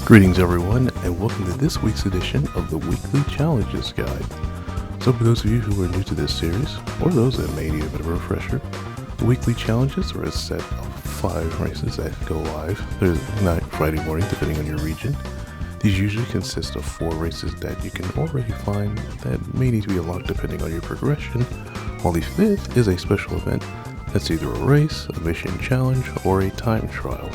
Greetings everyone, and welcome to this week's edition of the Weekly Challenges Guide. So for those of you who are new to this series, or those that may need a bit of a refresher, the Weekly Challenges are a set of 5 races that go live Thursday night, Friday morning, depending on your region. These usually consist of 4 races that you can already find that may need to be unlocked depending on your progression, while the 5th is a special event that's either a race, a mission challenge, or a time trial.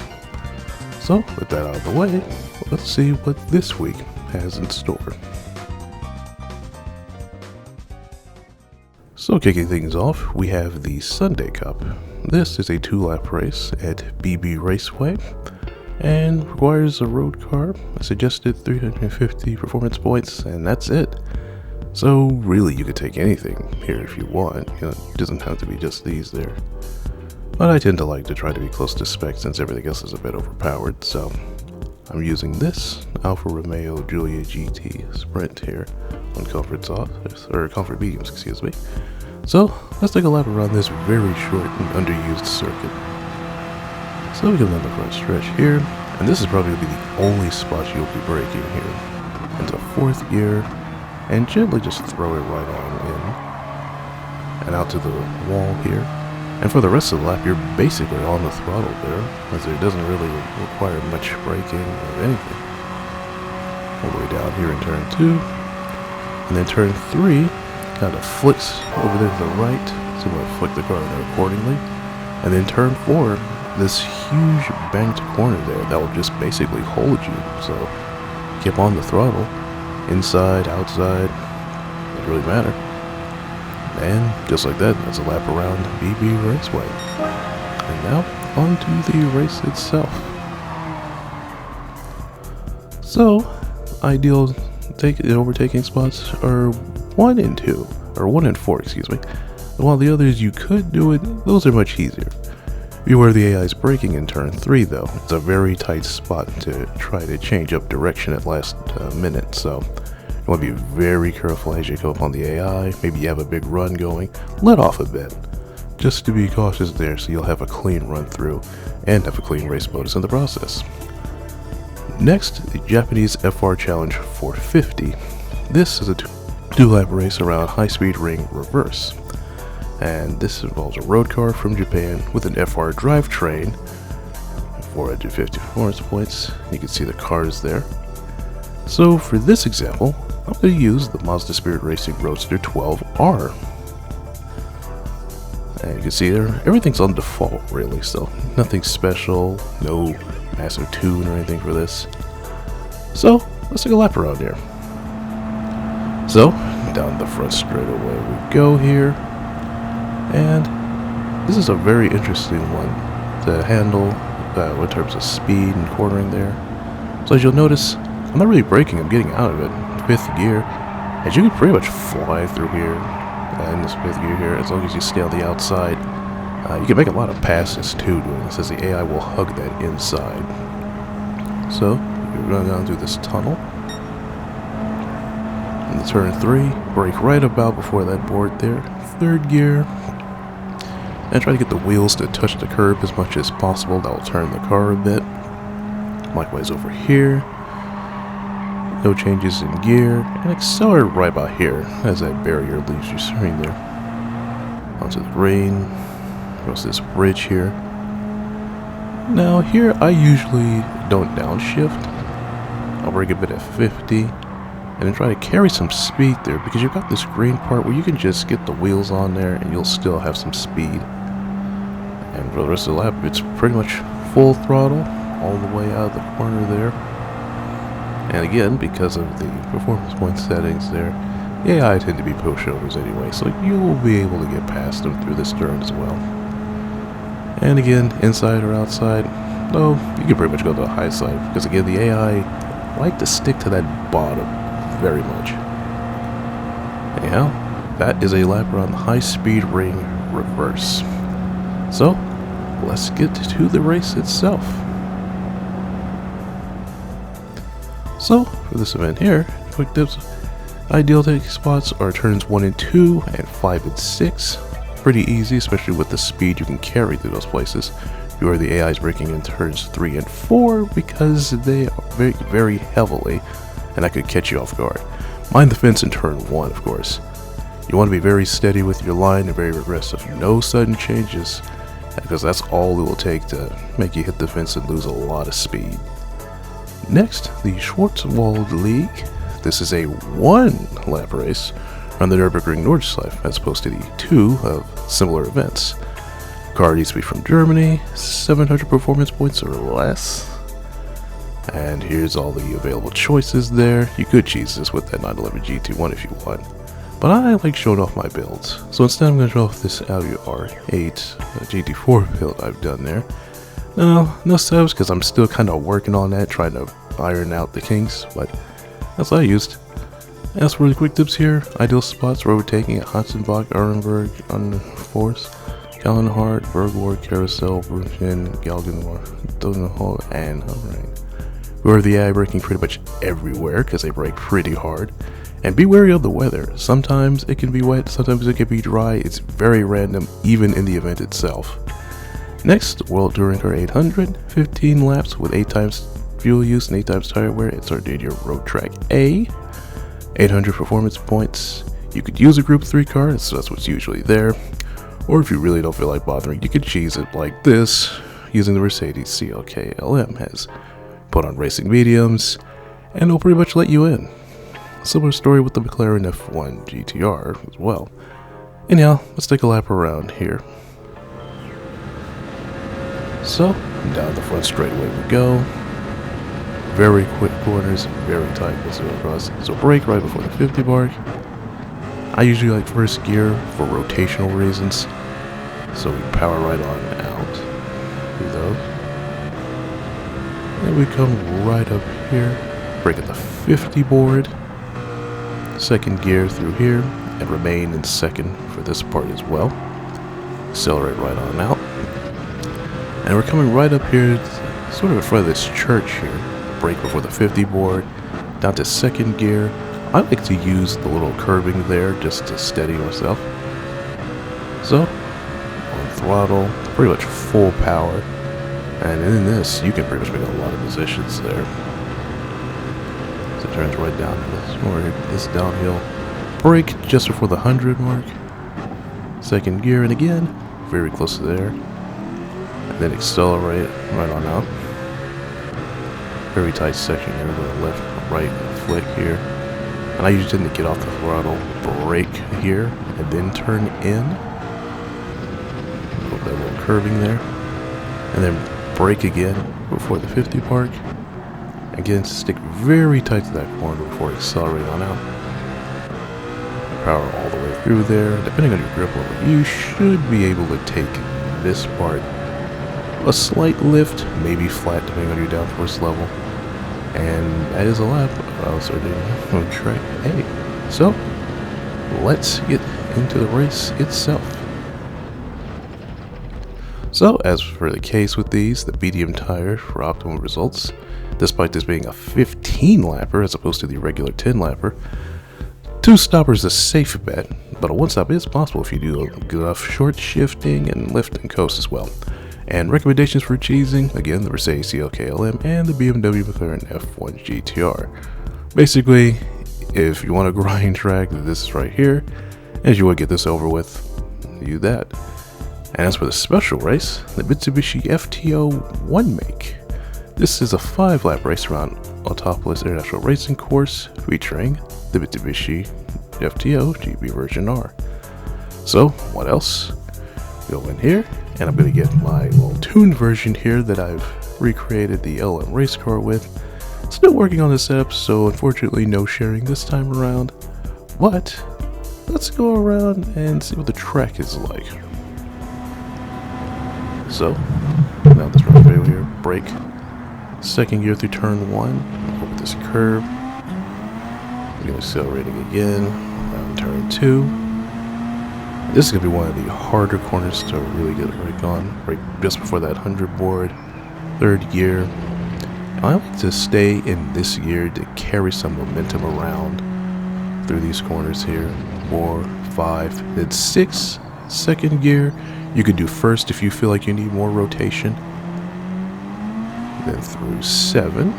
So, with that out of the way, let's see what this week has in store. So kicking things off, we have the Sunday Cup. This is a 2-lap race at BB Raceway and requires a road car, a suggested 350 performance points, and that's it. So really you could take anything here if you want, it doesn't have to be just these there. But I tend to like to try to be close to spec since everything else is a bit overpowered, so I'm using this Alfa Romeo Giulia GT Sprint here on comfort mediums, excuse me. So let's take a lap around this very short and underused circuit. So we come down the front stretch here, and this is probably going to be the only spot you'll be braking here. Into 4th gear, and gently just throw it right on in, and out to the wall here. And for the rest of the lap, you're basically on the throttle there, as it doesn't really require much braking or anything. All the way down here in turn 2, and then turn 3 kind of flicks over there to the right, so I'm going to flick the car there accordingly. And then turn 4, this huge banked corner there that will just basically hold you, so keep on the throttle, inside, outside, doesn't really matter. And just like that, that's a lap around BB Raceway. And now, on to the race itself. So, ideal overtaking spots are 1 and 2, or 1 and 4, excuse me. While the others you could do it, those are much easier. Beware the AI is braking in turn 3 though. It's a very tight spot to try to change up direction at last minute, so you want to be very careful as you go up on the AI. Maybe you have a big run going, let off a bit, just to be cautious there so you'll have a clean run through and have a clean race bonus in the process. Next, the Japanese FR Challenge 450. This is a 2-lap race around High Speed Ring Reverse. And this involves a road car from Japan with an FR drivetrain, 450 performance points. You can see the cars there. So for this example, I'm going to use the Mazda Spirit Racing Roadster 12R. And you can see there, everything's on default really, so nothing special, no massive tune or anything for this. So let's take a lap around here. So down the front straightaway we go here, and this is a very interesting one to handle in terms of speed and cornering there. So as you'll notice, I'm not really braking, I'm getting out of it. 5th gear, and you can pretty much fly through here in this 5th gear here as long as you stay on the outside. You can make a lot of passes too doing this, as the AI will hug that inside. So you run down through this tunnel, and turn 3, brake right about before that board there. 3rd gear, and try to get the wheels to touch the curb as much as possible. That will turn the car a bit. Likewise over here. No changes in gear, and accelerate right about here as that barrier leaves your screen there. Onto the rain, across this bridge here. Now here I usually don't downshift. I'll brake a bit at 50, and then try to carry some speed there, because you've got this green part where you can just get the wheels on there and you'll still have some speed. And for the rest of the lap, it's pretty much full throttle all the way out of the corner there. And again, because of the performance point settings there, the AI tend to be pushovers anyway, so you will be able to get past them through this turn as well. And again, inside or outside, no, you can pretty much go to the high side, because again, the AI like to stick to that bottom very much. Anyhow, that is a lap around the High Speed Ring Reverse. So, let's get to the race itself. So, for this event here, quick tips. Ideal taking spots are turns 1 and 2 and 5 and 6. Pretty easy, especially with the speed you can carry through those places. Beware the AIs braking in turns 3 and 4 because they are very, very heavily, and that could catch you off guard. Mind the fence in turn 1, of course. You want to be very steady with your line and very aggressive. No sudden changes, because that's all it will take to make you hit the fence and lose a lot of speed. Next, the Schwarzwald League. This is a 1-lap race on the Nürburgring Nordschleife, as opposed to the 2 of similar events. Car needs to be from Germany, 700 performance points or less. And here's all the available choices there. You could cheese this with that 911 GT1 if you want, but I like showing off my builds. So instead I'm going to show off this Audi R8 GT4 build I've done there. No subs, because I'm still kind of working on that, trying to iron out the kinks, but that's what I used. As for the quick tips here, ideal spots, overtaking at Hatzenbach, Ehrenberg, Unforce, Kallenhardt, Bergward, Carousel, Brüchen, Galgenwar, Dodenhall, and Hummering. Beware the AI braking pretty much everywhere because they brake pretty hard. And be wary of the weather. Sometimes it can be wet, sometimes it can be dry. It's very random, even in the event itself. Next, World Touring Car 800, 15 laps with 8 times fuel use and 8 times tire wear at Sardegna Road Track A. 800 performance points. You could use a Group 3 car, so that's what's usually there. Or if you really don't feel like bothering, you could cheese it like this, using the Mercedes CLK LM has. Put on racing mediums, and it'll pretty much let you in. Similar story with the McLaren F1 GTR as well. Anyhow, let's take a lap around here. So, down the front straightaway we go. Very quick corners, very tight as we go across. So brake right before the 50 mark. I usually like first gear for rotational reasons. So we power right on out through those. And we come right up here, brake at the 50 board, second gear through here, and remain in second for this part as well. Accelerate right on out. And we're coming right up here, sort of in front of this church here, brake before the 50 board, down to second gear. I like to use the little curbing there just to steady myself. So, on throttle, pretty much full power. And in this, you can pretty much make a lot of positions there. So it turns right down to this downhill. Brake just before the 100 mark. Second gear, and again, very close to there. And then accelerate right on out. Very tight section here, with a left, right flick here. And I usually tend to get off the throttle, brake here, and then turn in. That little curving there. And then brake again before the 50 mark. Again, stick very tight to that corner before accelerating on out. Power all the way through there. Depending on your grip level, you should be able to take this part a slight lift, maybe flat depending on your downforce level. And that is a lap of Sardegna on track A. So, let's get into the race itself. So, as for the case with these, the medium tire for optimum results, despite this being a 15-lapper as opposed to the regular 10-lapper. 2 stoppers is a safe bet, but a 1-stop is possible if you do enough short shifting and lift and coast as well. And recommendations for cheesing, again, the Mercedes CLK LM and the BMW McLaren F1 GTR. Basically, if you want a grind track, this is right here. As you want to get this over with, do that. And as for the special race, the Mitsubishi FTO 1 make. This is a 5-lap race around Autopolis International Racing Course featuring the Mitsubishi FTO GB version R. So, what else? Go in here, and I'm going to get my little tuned version here that I've recreated the LM race car with. Still working on the setup, so unfortunately no sharing this time around. But, let's go around and see what the track is like. So, now this right here, brake. Second gear through turn 1, over this curve. We're accelerating again, down turn 2. This is going to be one of the harder corners to really get a brake on, right just before that 100 board, third gear. And I like to stay in this gear to carry some momentum around through these corners here. 4, 5, then 6, second gear. You could do first if you feel like you need more rotation. then through 7.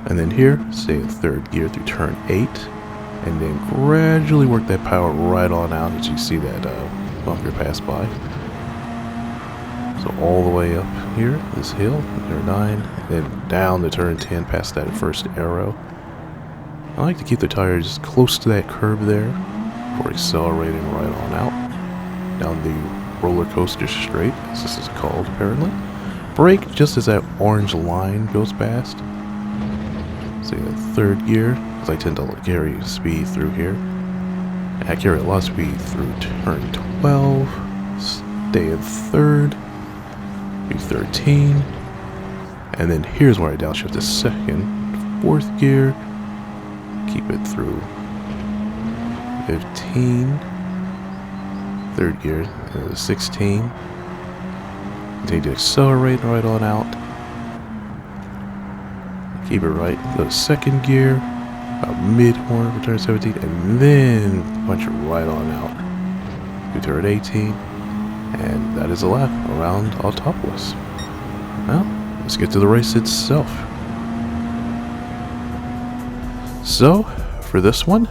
And then here, stay in 3rd gear through turn 8. And then gradually work that power right on out as you see that bumper pass by. So all the way up here, this hill, turn 9, and then down to turn 10 past that first arrow. I like to keep the tires close to that curb there before accelerating right on out. Down the roller coaster straight, as this is called apparently. Brake just as that orange line goes past. So in 3rd gear, because I tend to carry speed through here. I carry a lot of speed through turn 12. Stay in 3rd. Through 13. And then here's where I downshift to 2nd. 4th gear. Keep it through 15. 3rd gear. 16. Continue to accelerate right on out. Keep it right. Go to 2nd gear. About mid-horn for turn 17. And then punch it right on out. To turn 18. And that is a lap around Autopolis. Well, let's get to the race itself. So, for this one,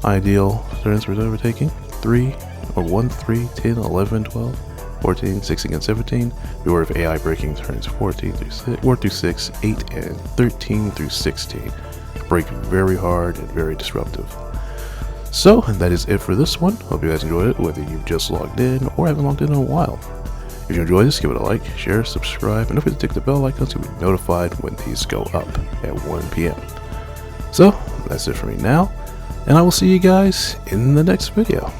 ideal turns for overtaking 1, 3, 10, 11, 12, 14, 16, and 17. Beware of AI braking turns 4 through 6, 8, and 13 through 16. Brake very hard and very disruptive. So, that is it for this one. Hope you guys enjoyed it, whether you've just logged in or haven't logged in a while. If you enjoyed this, give it a like, share, subscribe, and don't forget to click the bell icon so you'll be notified when these go up at 1 p.m. So, that's it for me now, and I will see you guys in the next video.